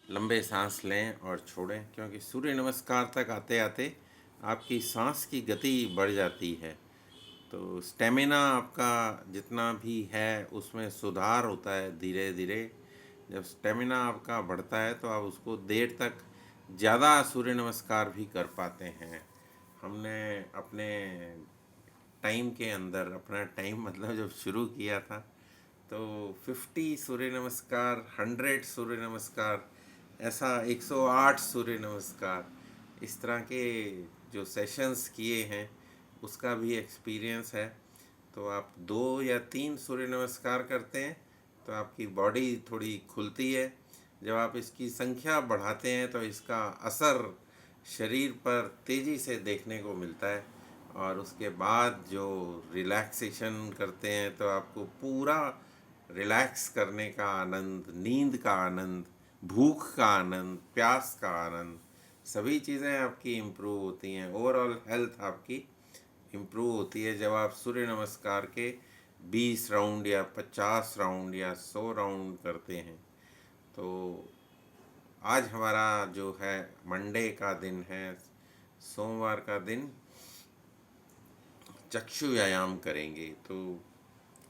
लंबे सांस लें और छोड़ें, क्योंकि सूर्य नमस्कार तक आते आते आपकी सांस की गति बढ़ जाती है। तो स्टेमिना आपका जितना भी है उसमें सुधार होता है धीरे धीरे। जब स्टेमिना आपका बढ़ता है तो आप उसको देर तक ज़्यादा सूर्य नमस्कार भी कर पाते हैं। हमने अपने टाइम के अंदर, अपना टाइम मतलब जब शुरू किया था, तो 50 सूर्य नमस्कार, 100 सूर्य नमस्कार, ऐसा 108 सूर्य नमस्कार, इस तरह के जो सेशंस किए हैं उसका भी एक्सपीरियंस है। तो आप 2 या 3 सूर्य नमस्कार करते हैं तो आपकी बॉडी थोड़ी खुलती है। जब आप इसकी संख्या बढ़ाते हैं तो इसका असर शरीर पर तेज़ी से देखने को मिलता है। और उसके बाद जो रिलैक्सेशन करते हैं तो आपको पूरा रिलैक्स करने का आनंद, नींद का आनंद, भूख का आनंद, प्यास का आनंद, सभी चीज़ें आपकी इम्प्रूव होती हैं। ओवरऑल हेल्थ आपकी इम्प्रूव होती है जब आप सूर्य नमस्कार के 20 राउंड या 50 राउंड या 100 राउंड करते हैं। तो आज हमारा जो है मंडे का दिन है, सोमवार का दिन, चक्षु व्यायाम करेंगे। तो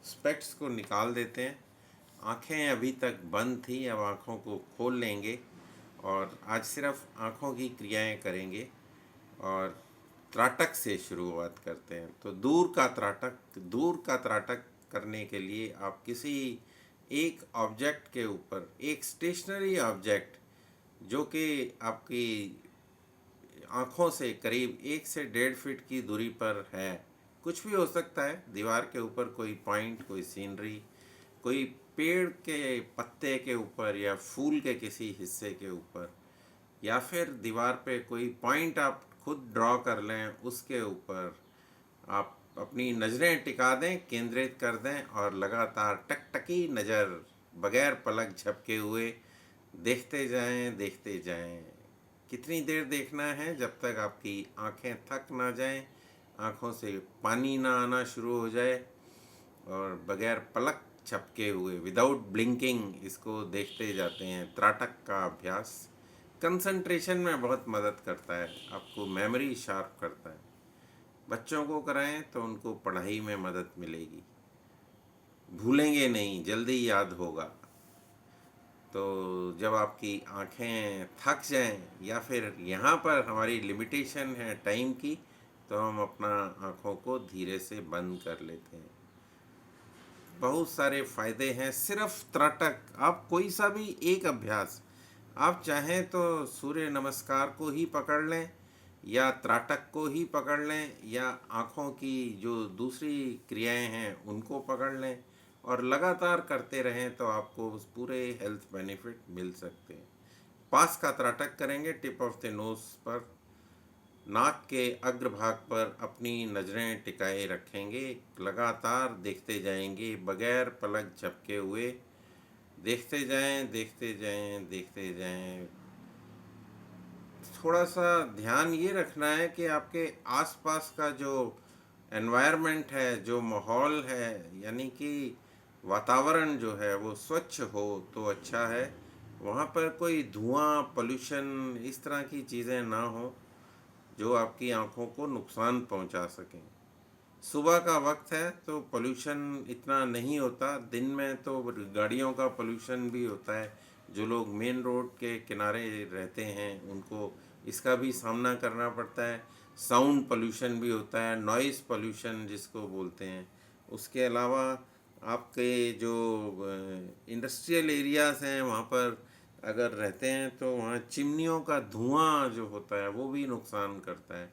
स्पेक्ट्स को निकाल देते हैं। आंखें अभी तक बंद थी, अब आंखों को खोल लेंगे और आज सिर्फ आंखों की क्रियाएं करेंगे। और त्राटक से शुरुआत करते हैं। तो दूर का त्राटक करने के लिए आप किसी एक ऑब्जेक्ट के ऊपर, एक स्टेशनरी ऑब्जेक्ट जो कि आपकी आँखों से करीब 1 से 1.5 फीट की दूरी पर है, कुछ भी हो सकता है, दीवार के ऊपर कोई पॉइंट, कोई सीनरी, कोई पेड़ के पत्ते के ऊपर या फूल के किसी हिस्से के ऊपर, या फिर दीवार पे कोई पॉइंट आप खुद ड्रॉ कर लें, उसके ऊपर आप अपनी नज़रें टिका दें, केंद्रित कर दें और लगातार टकटकी नज़र बगैर पलक झपके हुए देखते जाएं, देखते जाएं। कितनी देर देखना है? जब तक आपकी आंखें थक ना जाएं, आंखों से पानी ना आना शुरू हो जाए, और बगैर पलक झपके हुए, विदाउट ब्लिंकिंग, इसको देखते जाते हैं। त्राटक का अभ्यास कंसंट्रेशन में बहुत मदद करता है, आपको मेमोरी शार्प करता है। बच्चों को कराएं तो उनको पढ़ाई में मदद मिलेगी, भूलेंगे नहीं, जल्दी याद होगा। तो जब आपकी आंखें थक जाएं, या फिर यहाँ पर हमारी लिमिटेशन है टाइम की, तो हम अपना आँखों को धीरे से बंद कर लेते हैं। बहुत सारे फ़ायदे हैं सिर्फ त्राटक। आप कोई सा भी एक अभ्यास, आप चाहें तो सूर्य नमस्कार को ही पकड़ लें या त्राटक को ही पकड़ लें या आँखों की जो दूसरी क्रियाएं हैं उनको पकड़ लें और लगातार करते रहें, तो आपको उस पूरे हेल्थ बेनिफिट मिल सकते हैं। पास का त्राटक करेंगे, टिप ऑफ द नोज पर, नाक के अग्रभाग पर अपनी नज़रें टिकाए रखेंगे, लगातार देखते जाएंगे बगैर पलक झपके हुए। देखते जाएं, देखते जाएं, देखते जाएं। थोड़ा सा ध्यान ये रखना है कि आपके आसपास का जो एनवायरनमेंट है, जो माहौल है, यानी कि वातावरण जो है वो स्वच्छ हो तो अच्छा है। वहाँ पर कोई धुआं, पोल्यूशन, इस तरह की चीज़ें ना हो जो आपकी आंखों को नुकसान पहुंचा सकें। सुबह का वक्त है तो पोल्यूशन इतना नहीं होता, दिन में तो गाड़ियों का पोल्यूशन भी होता है। जो लोग मेन रोड के किनारे रहते हैं उनको इसका भी सामना करना पड़ता है। साउंड पोल्यूशन भी होता है, नॉइज़ पोल्यूशन जिसको बोलते हैं। उसके अलावा आपके जो इंडस्ट्रियल एरियाज़ हैं वहाँ पर अगर रहते हैं तो वहाँ चिमनियों का धुआं जो होता है वो भी नुकसान करता है।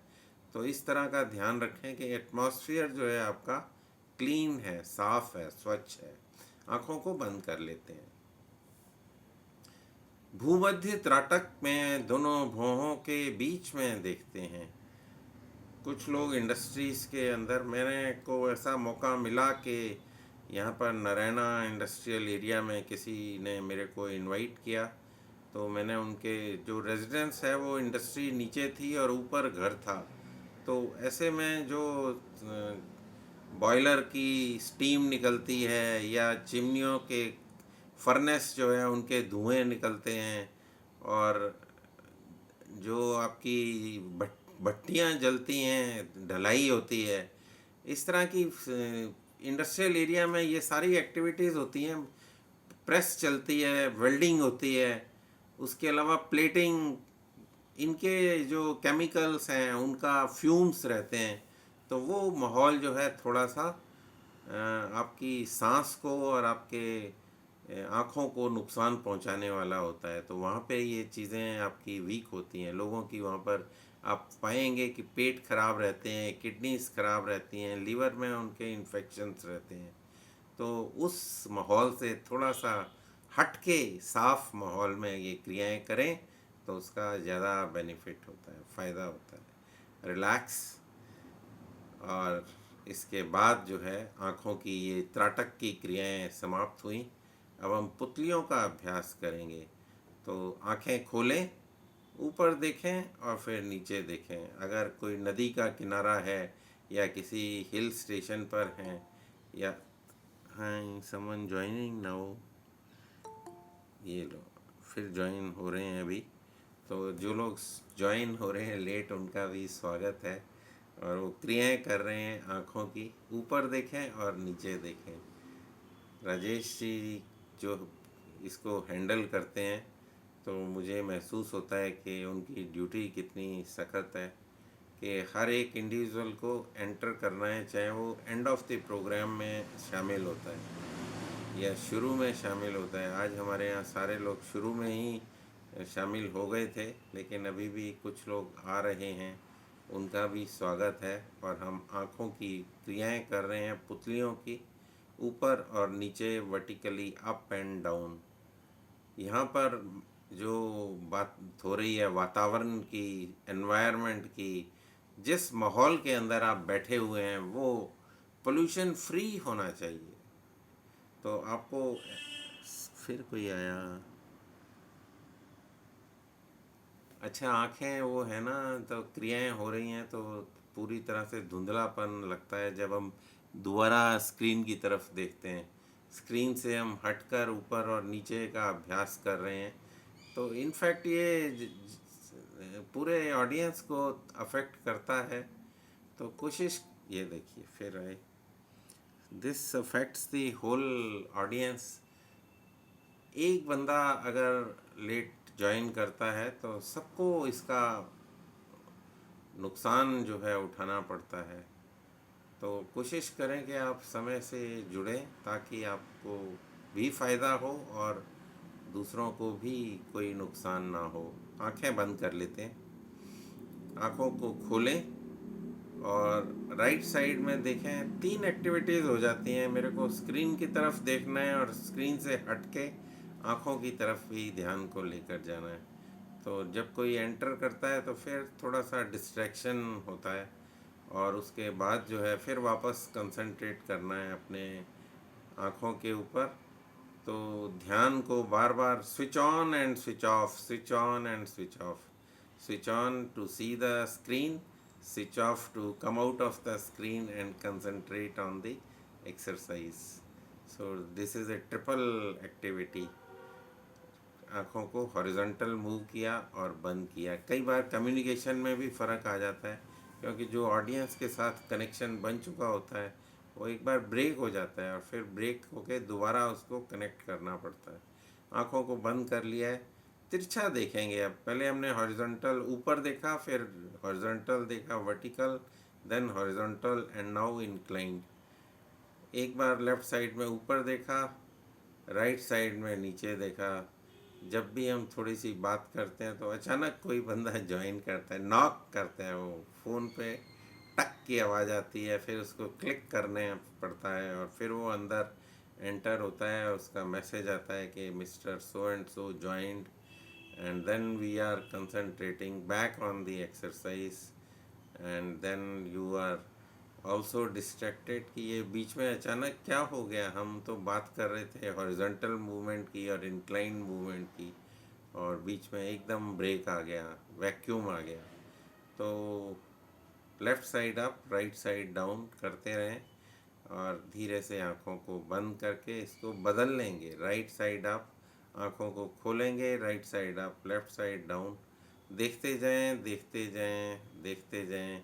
तो इस तरह का ध्यान रखें कि एटमॉस्फेयर जो है आपका क्लीन है, साफ़ है, स्वच्छ है। आँखों को बंद कर लेते हैं। भूमध्य त्राटक में दोनों भौहों के बीच में देखते हैं। कुछ लोग इंडस्ट्रीज़ के अंदर, मेरे को ऐसा मौका मिला कि यहाँ पर नारायणा इंडस्ट्रियल एरिया में किसी ने मेरे को इनवाइट किया, तो मैंने उनके जो रेजिडेंस है वो इंडस्ट्री नीचे थी और ऊपर घर था। तो ऐसे में जो बॉयलर की स्टीम निकलती है या चिमनियों के फर्नेस जो है उनके धुएं निकलते हैं, और जो आपकी भट्टियाँ जलती हैं, ढलाई होती है, इस तरह की इंडस्ट्रियल एरिया में ये सारी एक्टिविटीज़ होती हैं। प्रेस चलती है, वेल्डिंग होती है, उसके अलावा प्लेटिंग, इनके जो केमिकल्स हैं उनका फ्यूम्स रहते हैं। तो वो माहौल जो है थोड़ा सा आपकी सांस को और आपके आँखों को नुकसान पहुंचाने वाला होता है। तो वहाँ पे ये चीज़ें आपकी वीक होती हैं लोगों की। वहाँ पर आप पाएंगे कि पेट खराब रहते हैं, किडनीज खराब रहती हैं, लीवर में उनके इन्फेक्शंस रहते हैं। तो उस माहौल से थोड़ा सा हट के साफ माहौल में ये क्रियाएं करें तो उसका ज़्यादा बेनिफिट होता है, फ़ायदा होता है। रिलैक्स। और इसके बाद जो है आँखों की ये त्राटक की क्रियाएं समाप्त हुई। अब हम पुतलियों का अभ्यास करेंगे। तो आँखें खोलें, ऊपर देखें और फिर नीचे देखें। अगर कोई नदी का किनारा है या किसी हिल स्टेशन पर हैं या हाँ, समवन ज्वाइनिंग नाउ, ये लो फिर ज्वाइन हो रहे हैं अभी। तो जो लोग ज्वाइन हो रहे हैं लेट, उनका भी स्वागत है। और वो क्रियाएं कर रहे हैं आँखों की, ऊपर देखें और नीचे देखें। राजेश जी जो इसको हैंडल करते हैं, तो मुझे महसूस होता है कि उनकी ड्यूटी कितनी सख्त है कि हर एक इंडिविजुअल को एंटर करना है, चाहे वो एंड ऑफ द प्रोग्राम में शामिल होता है या शुरू में शामिल होता है। आज हमारे यहाँ सारे लोग शुरू में ही शामिल हो गए थे, लेकिन अभी भी कुछ लोग आ रहे हैं, उनका भी स्वागत है। और हम आँखों की क्रियाएं कर रहे हैं पुतलियों की, ऊपर और नीचे, वर्टिकली अप एंड डाउन। यहाँ पर जो बात हो रही है वातावरण की, एनवायरनमेंट की, जिस माहौल के अंदर आप बैठे हुए हैं वो पोल्यूशन फ्री होना चाहिए। तो आपको फिर कोई आया। अच्छा, आँखें वो है ना, तो क्रियाएं हो रही हैं तो पूरी तरह से धुंधलापन लगता है जब हम दोबारा स्क्रीन की तरफ देखते हैं। स्क्रीन से हम हटकर ऊपर और नीचे का अभ्यास कर रहे हैं। तो इनफैक्ट ये पूरे ऑडियंस को अफेक्ट करता है। तो कोशिश, ये देखिए फिर आए, this affects the whole audience. एक बंदा अगर लेट ज्वाइन करता है तो सबको इसका नुकसान जो है उठाना पड़ता है। तो कोशिश करें कि आप समय से जुड़ें ताकि आपको भी फ़ायदा हो और दूसरों को भी कोई नुकसान ना हो। आंखें बंद कर लेते हैं, आंखों को खोलें और राइट साइड में देखें। तीन एक्टिविटीज़ हो जाती हैं। मेरे को स्क्रीन की तरफ देखना है और स्क्रीन से हट के आँखों की तरफ भी ध्यान को लेकर जाना है। तो जब कोई एंटर करता है तो फिर थोड़ा सा डिस्ट्रैक्शन होता है और उसके बाद जो है फिर वापस कंसंट्रेट करना है अपने आँखों के ऊपर। तो ध्यान को बार बार switch on and switch off, switch on and switch off, switch on to see the screen, switch off to come out of the screen and concentrate on the exercise. So this is a triple activity. आँखों को horizontal move किया और बंद किया। कई बार communication में भी फ़र्क आ जाता है क्योंकि जो ऑडियंस के साथ कनेक्शन बन चुका होता है वो एक बार ब्रेक हो जाता है और फिर ब्रेक होके दोबारा उसको कनेक्ट करना पड़ता है। आँखों को बंद कर लिया है, तिरछा देखेंगे। अब पहले हमने हॉरिजॉन्टल ऊपर देखा, फिर हॉरिजॉन्टल देखा, vertical, then horizontal and now inclined. एक बार लेफ़्ट साइड में ऊपर देखा, राइट साइड में नीचे देखा। जब भी हम थोड़ी सी बात करते हैं तो अचानक कोई बंदा ज्वाइन करता है, नॉक करते हैं, वो फ़ोन पे टक की आवाज़ आती है, फिर उसको क्लिक करने पड़ता है और फिर वो अंदर एंटर होता है। उसका मैसेज आता है कि mister so and so joined, and then we are concentrating back on the exercise, and then you are also distracted कि ये बीच में अचानक क्या हो गया। हम तो बात कर रहे थे हॉरिजॉन्टल मूवमेंट की और इंक्लाइन मूवमेंट की और बीच में एकदम ब्रेक आ गया, वैक्यूम आ गया। तो left side up, right side down करते रहें और धीरे से आँखों को बंद करके इसको बदल लेंगे। राइट साइड अप आँखों को खोलेंगे, right side up, left side down, देखते जाएँ, देखते जाएँ, देखते जाएँ।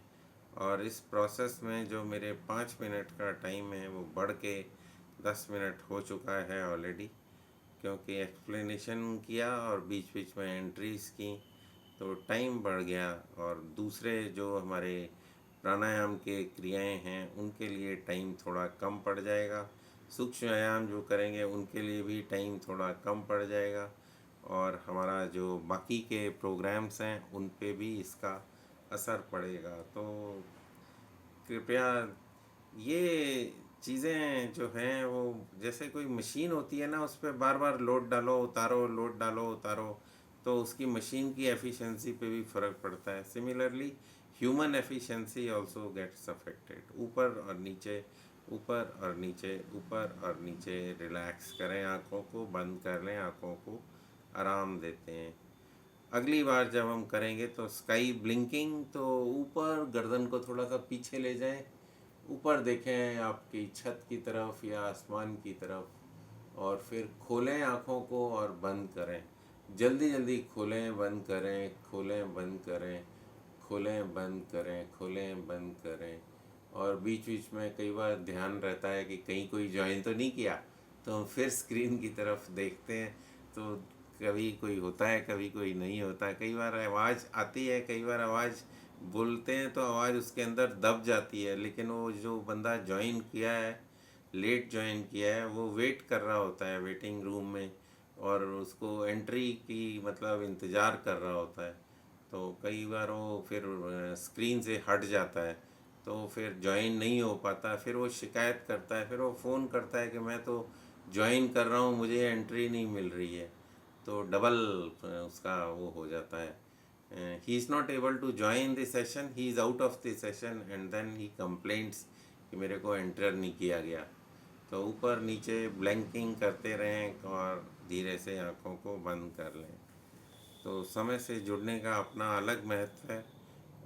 और इस प्रोसेस में जो मेरे 5 मिनट का टाइम है वो बढ़ के 10 मिनट हो चुका है ऑलरेडी, क्योंकि एक्सप्लेनेशन किया और बीच-बीच में एंट्रीज़ की, तो टाइम बढ़ गया। और दूसरे जो हमारे प्राणायाम के क्रियाएं हैं उनके लिए टाइम थोड़ा कम पड़ जाएगा, सूक्ष्म व्यायाम जो करेंगे उनके लिए भी टाइम थोड़ा कम पड़ जाएगा, और हमारा जो बाकी के प्रोग्राम्स हैं उन पे भी इसका असर पड़ेगा। तो कृपया ये चीज़ें जो हैं वो जैसे कोई मशीन होती है ना, उस पे बार बार लोड डालो उतारो, लोड डालो उतारो, तो उसकी मशीन की एफिशिएंसी पे भी फ़र्क पड़ता है। Similarly human efficiency also gets affected. ऊपर और नीचे, ऊपर और नीचे, ऊपर और नीचे रिलैक्स करें, आँखों को बंद कर लें, आँखों को आराम देते हैं। अगली बार जब हम करेंगे तो स्काई ब्लिंकिंग, तो ऊपर गर्दन को थोड़ा सा पीछे ले जाएं, ऊपर देखें आपकी छत की तरफ या आसमान की तरफ, और फिर खोलें आँखों को और बंद करें। जल्दी जल्दी खोलें बंद करें, खोलें बंद करें, खोलें बंद करें, खोलें बंद करें। और बीच बीच में कई बार ध्यान रहता है कि कहीं कोई ज्वाइन तो नहीं किया, तो हम फिर स्क्रीन की तरफ देखते हैं, तो कभी कोई होता है, कभी कोई नहीं होता है। कई बार आवाज़ आती है, कई बार आवाज़ बोलते हैं तो आवाज़ उसके अंदर दब जाती है, लेकिन वो जो बंदा ज्वाइन किया है, लेट ज्वाइन किया है, वो वेट कर रहा होता है वेटिंग रूम में, और उसको एंट्री की मतलब इंतज़ार कर रहा होता है। तो कई बार वो फिर स्क्रीन से हट जाता है, तो फिर ज्वाइन नहीं हो पाता, फिर वो शिकायत करता है, फिर वो फ़ोन करता है कि मैं तो ज्वाइन कर रहा हूँ, मुझे एंट्री नहीं मिल रही है। तो डबल उसका वो हो जाता है, he is not able to join the session, he is out of the session, and then he complaints कि मेरे को एंटर नहीं किया गया। तो ऊपर नीचे ब्लैंकिंग करते रहें और धीरे से आँखों को बंद कर लें। तो समय से जुड़ने का अपना अलग महत्व है,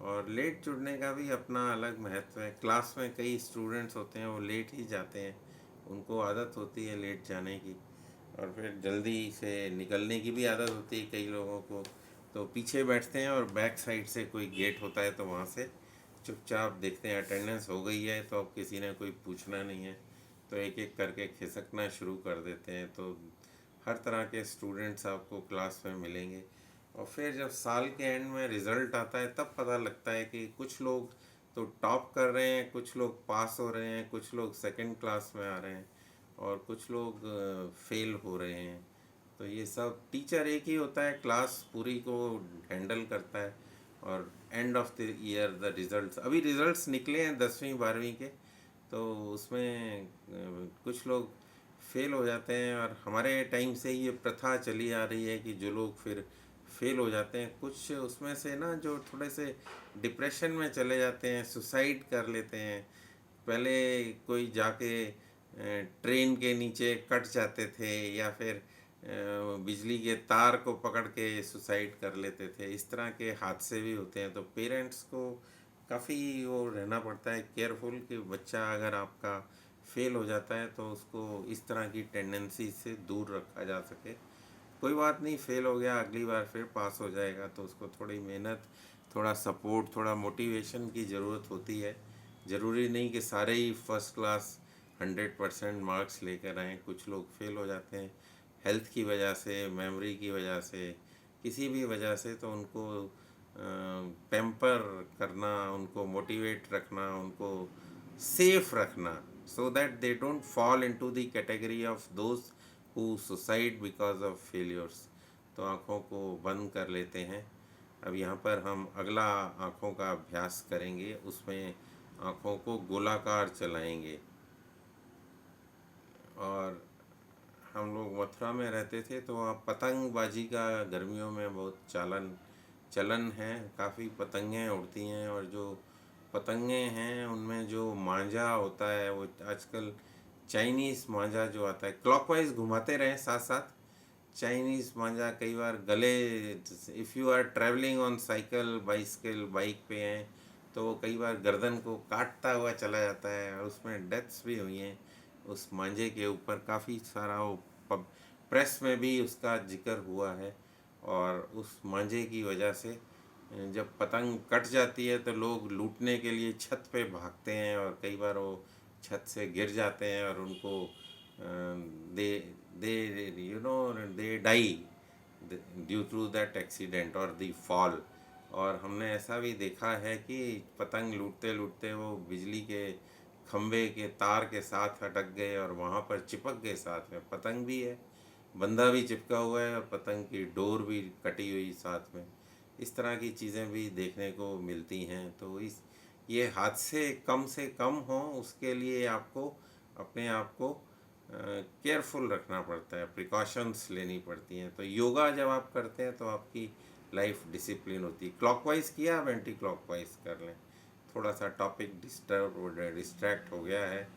और लेट जुड़ने का भी अपना अलग महत्व है। क्लास में कई स्टूडेंट्स होते हैं वो लेट ही जाते हैं, उनको आदत होती है लेट जाने की, और फिर जल्दी से निकलने की भी आदत होती है कई लोगों को। तो पीछे बैठते हैं और बैक साइड से कोई गेट होता है तो वहाँ से चुपचाप देखते हैं, अटेंडेंस हो गई है तो अब किसी ने कोई पूछना नहीं है, तो एक एक करके खिसकना शुरू कर देते हैं। तो हर तरह के स्टूडेंट्स आपको क्लास में मिलेंगे। और फिर जब साल के एंड में रिज़ल्ट आता है तब पता लगता है कि कुछ लोग तो टॉप कर रहे हैं, कुछ लोग पास हो रहे हैं, कुछ लोग सेकंड क्लास में आ रहे हैं, और कुछ लोग फेल हो रहे हैं। तो ये सब टीचर एक ही होता है, क्लास पूरी को हैंडल करता है। और end of the year the results, अभी रिज़ल्ट्स निकले हैं 10वीं 12वीं के, तो उसमें कुछ लोग फेल हो जाते हैं, और हमारे टाइम से ही ये प्रथा चली आ रही है कि जो लोग फिर फेल हो जाते हैं, कुछ उसमें से ना जो थोड़े से डिप्रेशन में चले जाते हैं, सुसाइड कर लेते हैं। पहले कोई जाके ट्रेन के नीचे कट जाते थे, या फिर बिजली के तार को पकड़ के सुसाइड कर लेते थे, इस तरह के हादसे भी होते हैं। तो पेरेंट्स को काफ़ी वो रहना पड़ता है केयरफुल कि बच्चा अगर आपका फेल हो जाता है तो उसको इस तरह की टेंडेंसी से दूर रखा जा सके। कोई बात नहीं, फेल हो गया, अगली बार फिर पास हो जाएगा, तो उसको थोड़ी मेहनत, थोड़ा सपोर्ट, थोड़ा मोटिवेशन की ज़रूरत होती है। ज़रूरी नहीं कि सारे ही फर्स्ट क्लास 100% मार्क्स लेकर आएँ, कुछ लोग फेल हो जाते हैं हेल्थ की वजह से, मेमोरी की वजह से, किसी भी वजह से। तो उनको पैम्पर करना, उनको मोटिवेट रखना, उनको सेफ रखना, so that they don't fall into the category of those who suicide because of failures. तो आँखों को बंद कर लेते हैं। अब यहाँ पर हम अगला आँखों का अभ्यास करेंगे, उसमें आँखों को गोलाकार चलाएंगे। और हम लोग मथुरा में रहते थे तो वहाँ पतंगबाजी का गर्मियों में बहुत चलन है, काफ़ी पतंगें उड़ती हैं, और जो पतंगें हैं उनमें जो मांझा होता है वो आजकल चाइनीज़ मांझा जो आता है, क्लॉकवाइज घुमाते रहें साथ साथ। चाइनीज़ मांझा कई बार गले, if you are travelling on cycle, bicycle, bike पे हैं, तो वो कई बार गर्दन को काटता हुआ चला जाता है, और उसमें डेथ्स भी हुई हैं। उस मांझे के ऊपर काफ़ी सारा वो प्रेस में भी उसका जिक्र हुआ है। और उस मांझे की वजह से जब पतंग कट जाती है तो लोग लूटने के लिए छत पे भागते हैं, और कई बार वो छत से गिर जाते हैं और उनको they they you know they die due to that accident और दी फॉल। और हमने ऐसा भी देखा है कि पतंग लूटते लूटते वो बिजली के खंभे के तार के साथ अटक गए और वहाँ पर चिपक गए, साथ में पतंग भी है, बंधा भी चिपका हुआ है और पतंग की डोर भी कटी हुई साथ में। इस तरह की चीज़ें भी देखने को मिलती हैं। तो इस ये हादसे कम से कम हों उसके लिए आपको अपने आप को केयरफुल रखना पड़ता है, प्रिकॉशंस लेनी पड़ती हैं। तो योगा जब आप करते हैं तो आपकी लाइफ डिसिप्लिन होती है। क्लॉकवाइज किया, आप एंटी क्लॉकवाइज कर लें। थोड़ा सा टॉपिक डिस्ट्रैक्ट हो गया है।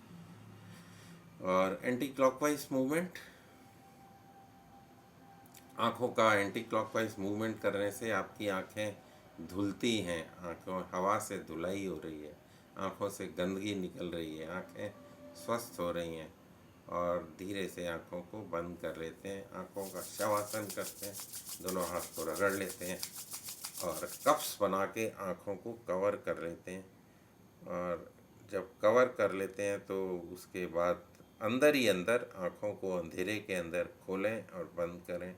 और एंटी क्लॉकवाइज मूवमेंट, आँखों का एंटी क्लॉकवाइज मूवमेंट करने से आपकी आँखें धुलती हैं, आँखों हवा से धुलाई हो रही है, आँखों से गंदगी निकल रही है, आँखें स्वस्थ हो रही हैं। और धीरे से आँखों को बंद कर लेते हैं, आँखों का शवासन करते हैं, दोनों हाथ को रगड़ लेते हैं और कप्स बना के आँखों को कवर कर लेते हैं। और जब कवर कर लेते हैं तो उसके बाद अंदर ही अंदर आँखों को अंधेरे के अंदर खोलें और बंद करें,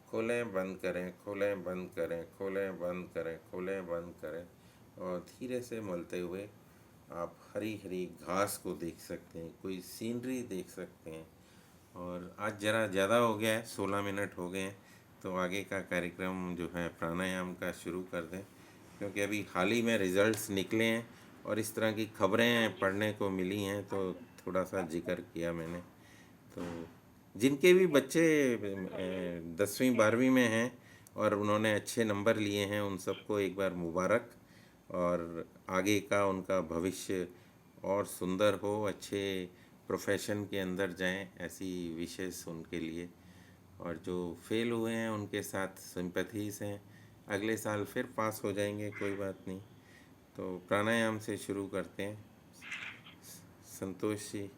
खोलें बंद करें, खोलें बंद करें, खोलें बंद करें, खोलें बंद करें। और धीरे से मलते हुए आप हरी हरी घास को देख सकते हैं, कोई सीनरी देख सकते हैं। और आज ज़रा ज़्यादा हो गया है, 16 मिनट हो गए हैं, तो आगे का कार्यक्रम जो है प्राणायाम का शुरू कर दें, क्योंकि अभी हाल ही में रिज़ल्ट्स निकले हैं और इस तरह की खबरें पढ़ने को मिली हैं, तो थोड़ा सा जिक्र किया मैंने। तो जिनके भी बच्चे 10वीं 12वीं में हैं और उन्होंने अच्छे नंबर लिए हैं, उन सबको एक बार मुबारक। और आगे का उनका भविष्य और सुंदर हो, अच्छे प्रोफेशन के अंदर जाएं, ऐसी विशेष उनके लिए। और जो फेल हुए हैं उनके साथ सिंपैथीज हैं, अगले साल फिर पास हो जाएंगे, कोई बात नहीं। तो प्राणायाम से शुरू करते हैं। संतोष जी।